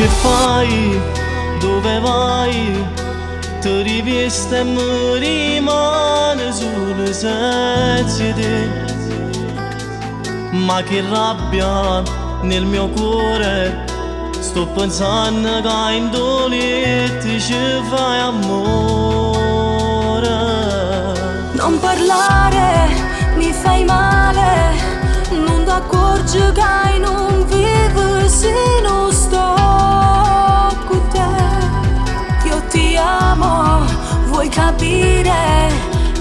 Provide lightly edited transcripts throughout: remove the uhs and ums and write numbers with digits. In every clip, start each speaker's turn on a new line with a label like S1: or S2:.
S1: Che fai? Dove vai? Ti riveste e mi rimane solo senza te. Ma che rabbia nel mio cuore, sto pensando che in dolente ci fai amore.
S2: Non parlare, mi fai male, non ti accorgi che non vivo se non sto con te. Io ti amo, vuoi capire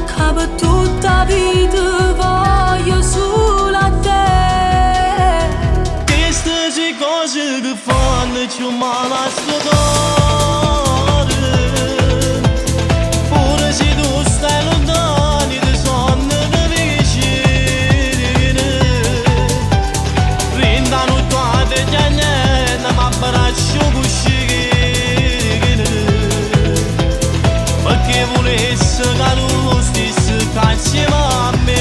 S2: che per tutta vita voglio solo a te.
S1: Queste sono cose che fanno più male a sto cuore. Pure se tu stai lontano ti sono vicino. Rindano tutte le niente ma abbraccio cuscino. Perché volessi che tu stessi insieme a me.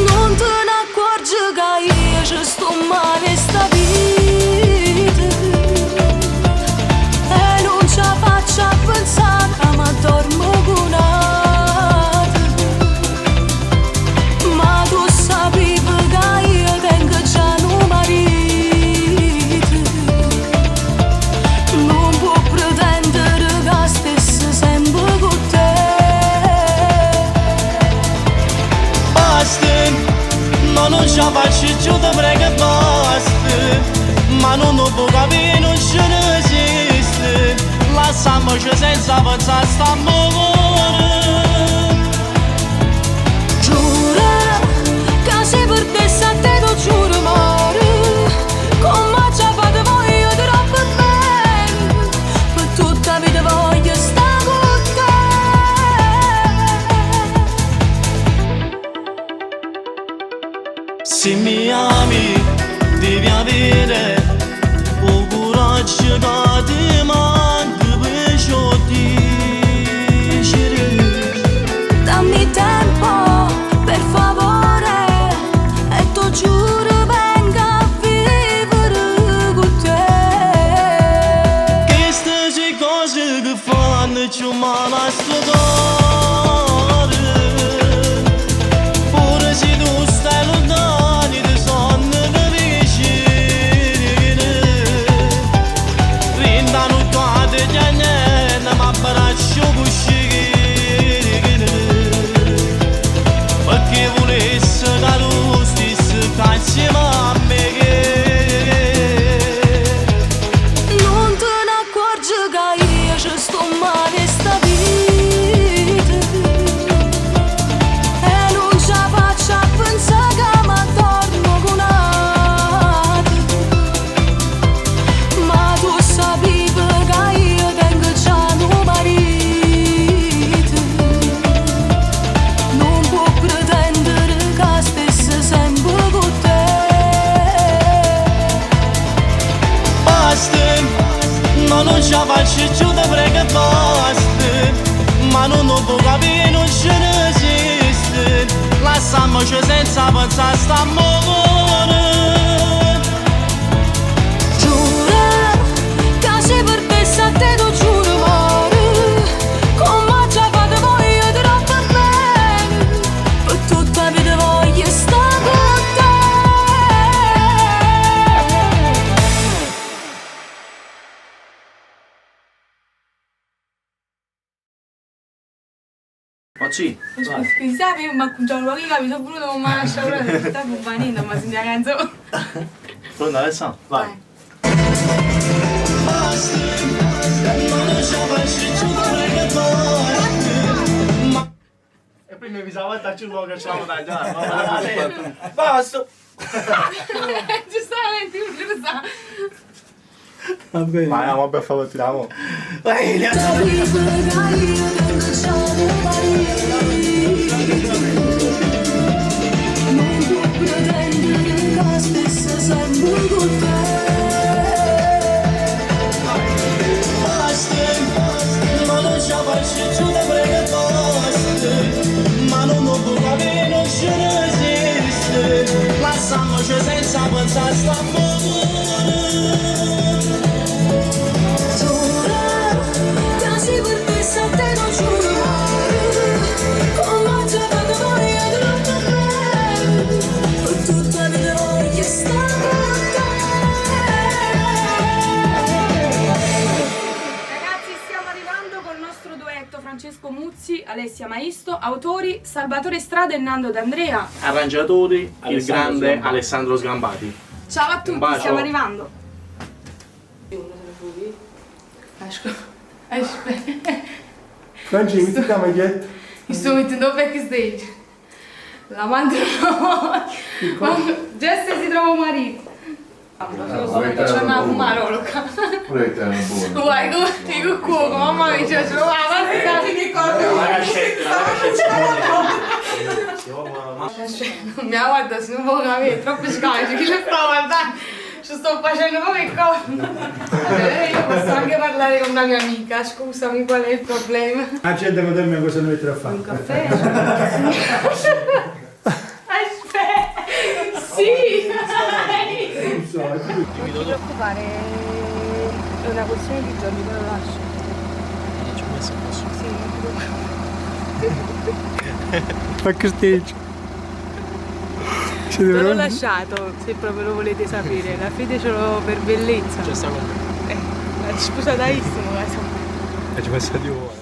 S2: Non te ne accorgi che io ci sto male sta vita e non ce la faccio a pensare che mi addormo con altri. Ma tu sapevi che io tengo già un marito. Non può pretendere che stessi sempre con te.
S1: Basta, ma non ce la faccio più, ti prego basta. Ma non lo può capire, non ce ne esiste. Lasciamoci senza pensare, stiamo cuore.
S2: Giuro che se per te a te lo giuro amore, come ci fate voi io troppo bene, per tutta la vita voglio stare con te.
S1: Se mi ami devi avere un coraggio che ti manca per ciò dicere.
S2: Dammi tempo per favore e ti giuro vengo a vivere con te.
S1: Queste sono cose che fanno più male a sto cuore. Pure se tu stai lontano ti sono vicino. Rindano tutte le niente ma abbraccio cuscino. Perché volessi che tu stessi insieme a me.
S2: Non te ne accorgi che io ci sto male sta vita e non ce la faccio a pensare che mi addormo con altri. Ma tu sapevi che io tengo già un marito. Non può pretendere che stessi sempre con te.
S1: Basta, ma non ce la faccio più, ti prego basta. Ma non lo può capire, non ce ne esiste. Lasciamoci senza pensare, stiamo cuore.
S2: Giuro che se per te a te lo giuro amore, come ci fate voi io troppo bene, per tutta la vita voglio stare con te.
S3: Ma sì, vai.
S4: Scusavi, ma già lo che capito pure non mi lascia ora che sta compagnia, ma senti la canzone.
S3: Pronto Alessandro? Vai.
S1: Basta, ma non ce la faccio più, ti prego basta.
S3: E prima mi sa volta ci vuole che ce la tagliare. Basta!
S4: Giustamente, io lo so.
S3: Va bene. Ma andiamo per favore, tiriamo. Vai,
S2: Sapevi che io tengo già un marito. Non può pretendere che stessi sempre con te.
S1: Basta, ma non ce la faccio più, ti prego basta. Ma non lo può capire, non ce ne esiste. Lasciamoci senza pensare, stiamo
S4: Guzzi, Alessia Maisto, autori Salvatore Strada e Nando D'Andrea.
S3: Arrangiatori, il grande
S5: Sgambati.
S3: Alessandro Sgambati.
S4: Ciao a
S3: Un
S4: tutti,
S3: bacio.
S4: stiamo arrivando.
S6: Franci, metti la maglietta.
S4: Mi sto mettendo backstage. La mandano. Jesse si trova un marito. C'è una maroloca. Guai, come il cuoco, mamma mia, ci trovava non mi guarda, se non può capire, è troppo scaglio, chi lo sta guardando? Ci sto facendo come cosa. Io posso anche parlare con una mia amica, scusami, qual è il problema?
S6: Accetta a dirmi cosa noi tre fare.
S4: Un caffè? Aspetta! Sì!
S6: Non so,
S4: Non ti preoccupare, è una questione di giorni, te lo lascio.
S5: Ci ho messo un po' su.
S4: Sì, non ti preoccupare.
S6: backstage.
S4: Te l'ho lasciato, se proprio lo volete sapere. La fede ce l'ho per bellezza.
S5: C'è sta con me.
S4: La sposatissimo,
S5: Ci ho messo 2 ore.